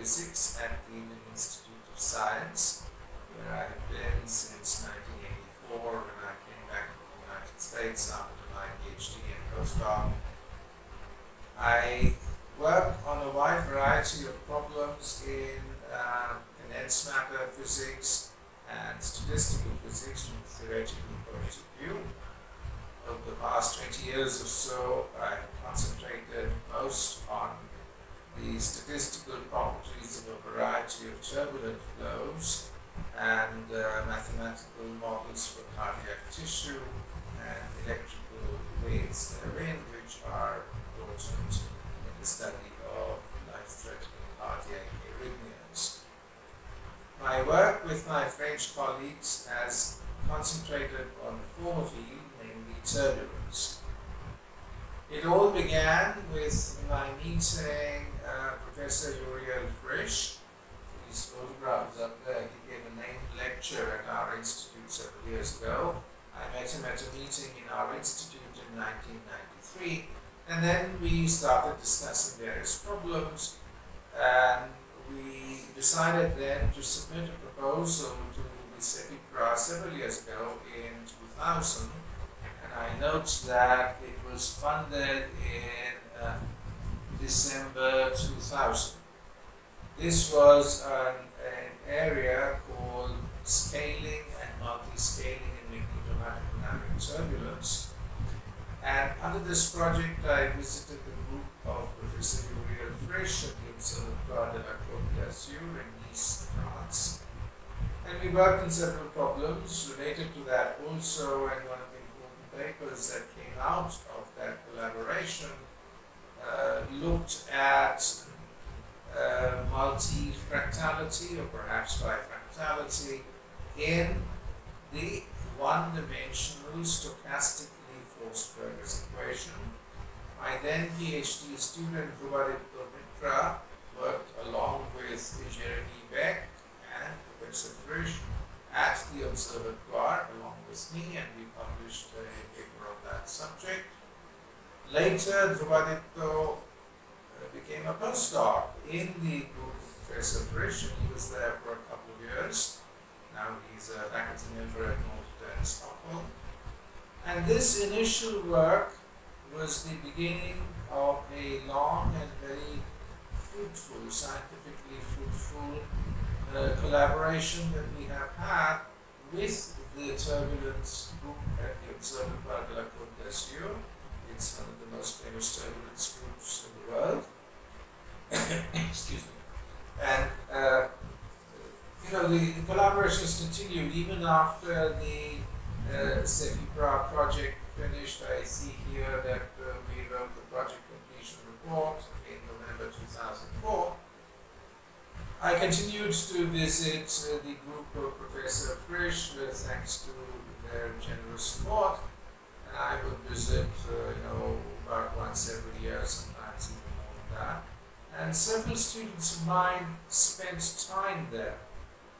Physics at the Indian Institute of Science, where I have been since 1984 when I came back to the United States after my PhD and postdoc. I work on a wide variety of problems in condensed matter physics and statistical physics from a theoretical point of view. Over the past 20 years or so, I've concentrated most on the statistical properties of a variety of turbulent flows and mathematical models for cardiac tissue and electrical waves therein, which are important in the study of life-threatening cardiac arrhythmias. My work with my French colleagues has concentrated on the former field, namely turbulence. It all began with my meeting Professor Uriel Frisch. His photograph is up there. He gave a named lecture at our institute several years ago. I met him at a meeting in our institute in 1993, and then we started discussing various problems, and we decided then to submit a proposal to the CEFIPRA several years ago in 2000, and I note that it was funded in December 2000. This was an area called scaling and multiscaling in magnetodynamic turbulence. And under this project, I visited the group of Professor Uriel Frisch at the Observatoire de la Côte d'Azur in Nice, France. And we worked on several problems related to that also, and one of the important papers that came out of that collaboration looked at multifractality, or perhaps bifractality, in the one-dimensional stochastically forced Burger's equation. My then PhD student Rahul worked along with Jeremy Beck and Professor Frisch at the Observatoire along with me, and we published a paper on that subject. Later, Rahul became a postdoc in the group of Professor Frisch, and he was there for a couple of years. Now he's a faculty member at Malta and Stockholm. And this initial work was the beginning of a long and very fruitful, scientifically fruitful collaboration that we have had with the turbulence group at the Observatoire de la Côte d'Azur. It's one of the most famous turbulence groups in the world. Excuse me. And the collaborations continued even after the CEFIPRA project finished. I see here that we wrote the project completion report in November 2004. I continued to visit the group of Professor Frisch, thanks to their generous support, and I would visit, about once every year, sometimes even more than that. And several students of mine spent time there.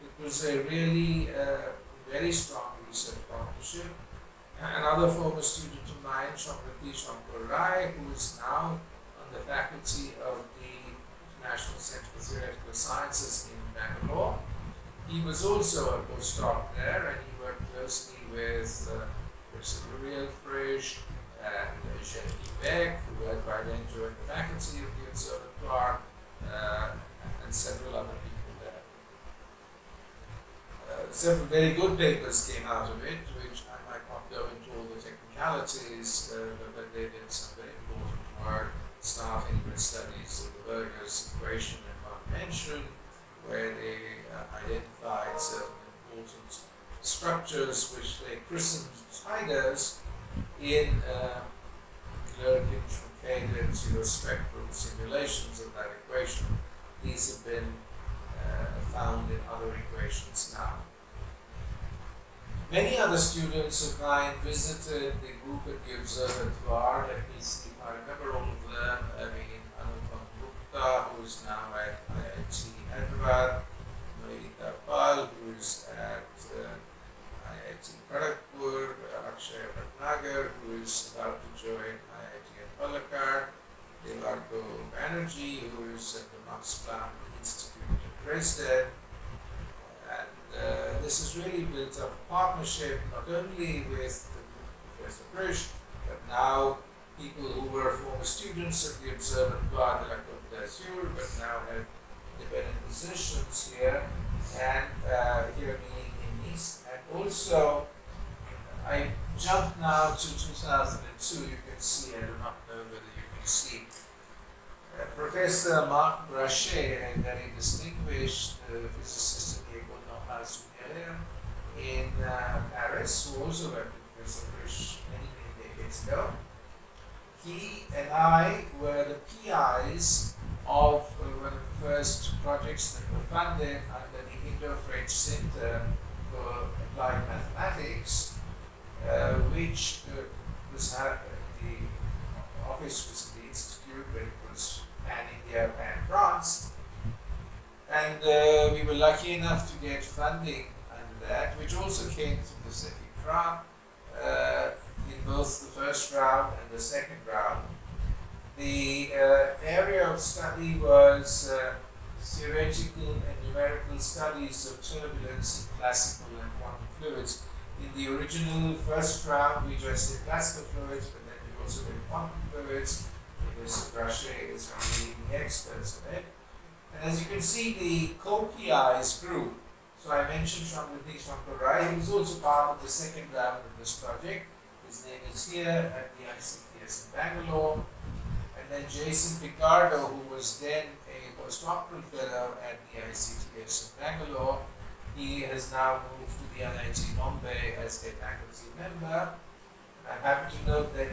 It was a really very strong research partnership. Another former student of mine, Uriel, who is now on the faculty of the International Centre for Theoretical Sciences in Bangalore. He was also a postdoc there, and he worked closely with Professor Uriel Frisch and Jeremy Beck, who had by then joined the faculty of the Observatoire, and several other people there. Several very good papers came out of it, which I might not go into all the technicalities, but they did some very important work, starting with studies of the Burger's equation in one dimension, where they identified certain important structures which they christened tigers in Lerkin truncated spectral simulations of that equation. These have been found in other equations now. Many other students of mine visited the group at the Observatoire. Let me see if I remember all of them. Anupam Gupta, who is now at IIT Hyderabad, Moedita Pal, who is at IIT Kharagpur, Akshay Bhatnagar, who is about to join IIT Palakkad, Devarko Banerjee, who is at the Max Planck Institute in Dresden. And this has really built up a partnership not only with Professor Frisch, but now people who were former students at the Observatoire de la Côte d'Azur, but now have independent positions here, and here meaning in Nice. And also, I jump now to 2002. You can see, I do not know whether you can see, Professor Marc Brachet, a very distinguished physicist at the École Normale Supérieure in Paris, who also worked with Professor Frisch many decades ago. He and I were the PIs of one of the first projects that were funded under the Indo-French Centre for Applied Mathematics, which was the office was in the institute, but it was India and France. And we were lucky enough to get funding under that, which also came through the CEFIPRA in both the first round and the second round. The area of study was theoretical and numerical studies of turbulence in classical and quantum fluids. In the original first round, we just did classical fluids, but then we also did quantum fluids. Professor Brachet is one of the leading experts on it. And as you can see, the co-PIs grew. So I mentioned Shamruddin Shankarai, he was also part of the second round of this project. His name is here at the ICTS in Bangalore. And then Jason Picardo, who was then a postdoctoral fellow at the ICTS in Bangalore, he has now moved to the NIT Bombay as a faculty member. I'm happy to note that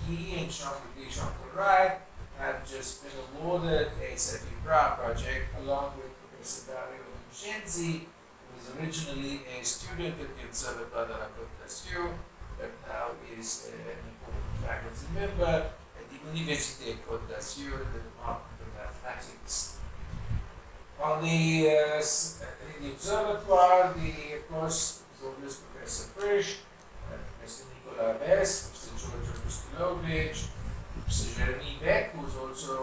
he and Shamruddin Shankarai have just been awarded a CEFIPRA project along with Professor Dario Vincenzi, who was originally a student at the Observatoire de la Côte d'Azur, but now is an important faculty member at the Université Côte d'Azur in the Department of Mathematics. On the in the Observatoire, of course, is always Professor Frisch, Professor Nicolas Bess, Professor George Apostolovich, Professor Jeremy Beck, who's also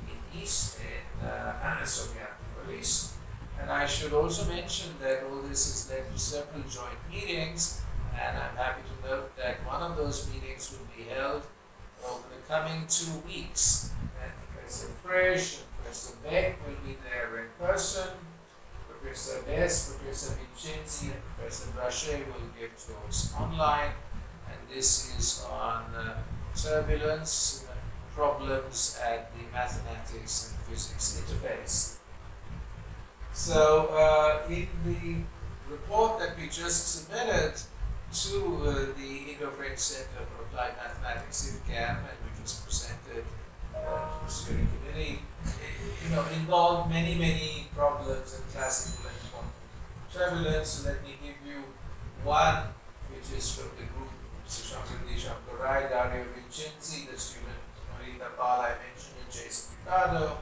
in East in Soviet Police. And I should also mention that all this has led to several joint meetings, and I'm happy to note that one of those meetings will be held over the coming 2 weeks. And Professor Frisch and Professor Beck will be there in person. Professor Bess, Professor Vincenzi, and Professor Brachet will give talks online. And this is on turbulence problems at the mathematics and physics interface. So in the report that we just submitted to the Indo-French Centre for Applied Mathematics, IFCAM, and which was presented to the steering committee, involved many problems in classical and quantum turbulence. So let me give you one, which is from the group Shamruddin Shankarai, Dario Vincenzi, the student Norita Pal I mentioned, and Jason Picardo.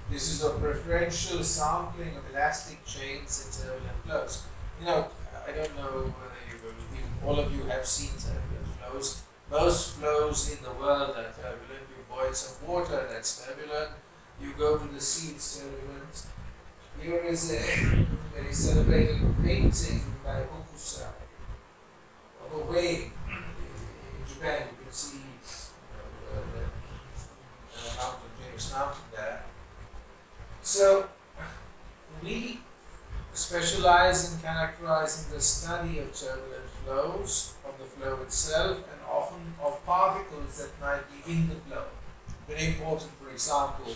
This is a preferential sampling of elastic chains in turbulent flows. I don't know whether all of you have seen turbulent flows. Most flows in the world are turbulent. You boil some water, that's turbulent. You go to the sea, it's turbulent. Here is a very celebrated painting by Hokusai of a wave. In Japan, you can see the mountain, famous mountain there. So, we specialize in characterizing the study of turbulent flows, of the flow itself, and often of particles that might be in the flow. Very important, for example,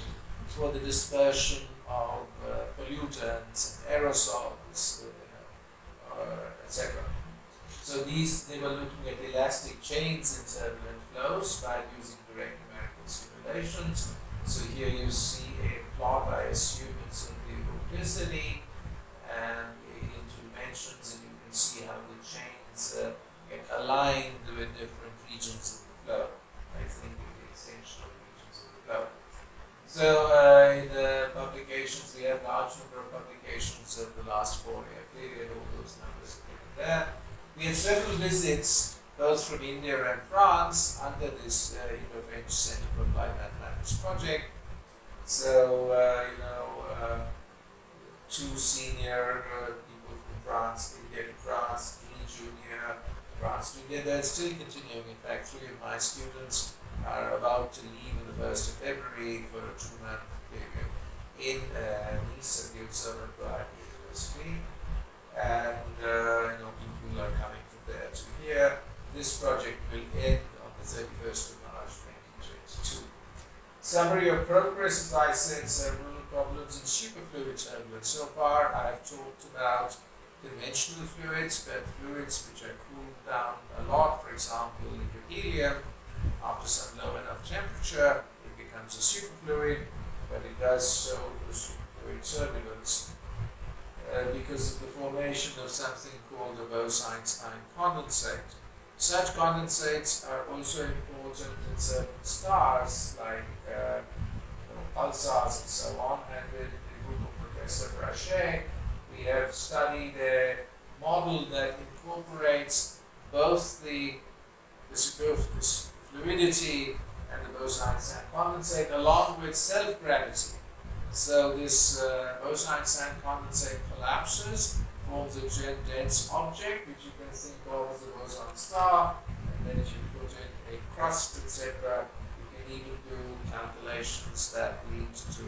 for the dispersion of pollutants and aerosols, etc. So they were looking at elastic chains in turbulent flows by using direct numerical simulations. So here you see a plot, I assume it's in the obliquity and in dimensions, and you can see how the chains get aligned with different regions of the flow. I think with the extension of regions of the flow. So in the publications, we have a large number of publications of the last 4-year period, all those numbers are given there. We had several visits, both both from India and France under this Indo-French Centre for Applied Mathematics project. So, two senior people from France, India&France, 3 junior, France to India. They're still continuing. In fact, 3 of my students are about to leave on the 1st of February for a 2-month period in Nice at the Observatory University. And people are coming from there to here. This project will end on the 31st of March 2022. Summary of progress, as I said, several problems in superfluid turbulence. So far, I have talked about conventional fluids, but fluids which are cooled down a lot, for example, into helium, after some low enough temperature, it becomes a superfluid, but it does show the superfluid turbulence because of the formation of something called a Bose-Einstein condensate. Such condensates are also important in certain stars like pulsars and so on, and with the group of Professor Frisch, we have studied a model that incorporates both the fluidity and the Bose-Einstein condensate along with self-gravity. So this Bose-Einstein condensate collapses, forms a dense object which you can think of as the boson star, and then if you put in a crust, etc., you can even do calculations that lead to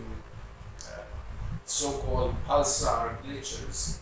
so-called pulsar glitches.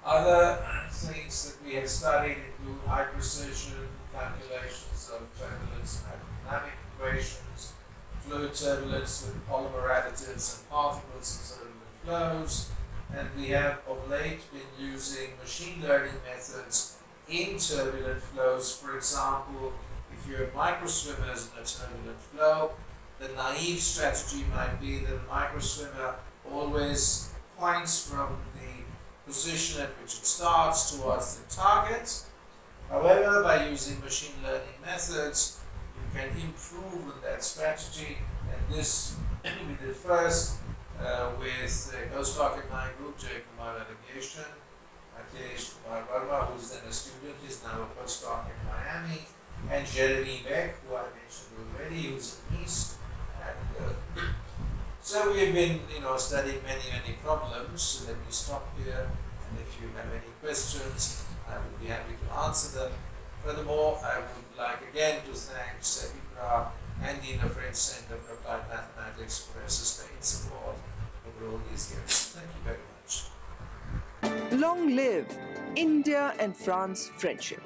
Other things that we have studied include high precision calculations of turbulence and hydrodynamic equations, fluid turbulence with polymer additives and particles in turbulent flows, and we have of late been using machine learning methods in turbulent flows. For example, if you have microswimmers in a turbulent flow, the naive strategy might be that the microswimmer always points from the position at which it starts towards the target. However, by using machine learning methods, you can improve on that strategy, and this we did first with a postdoc in my group, J. Kumar Allegation, Akhilesh Kumar Verma, who is then a student, is now a postdoc in Miami, and Jeremy Beck, who I mentioned already, who's in East. And so we have been, studying many problems. So let me stop here, and if you have any questions, I would be happy to answer them. Furthermore, I would like again to thank CEFIPRA and the Indo-French Centre for Applied Mathematics for their sustained support over all these years. Thank you very much. Long live India and France friendship.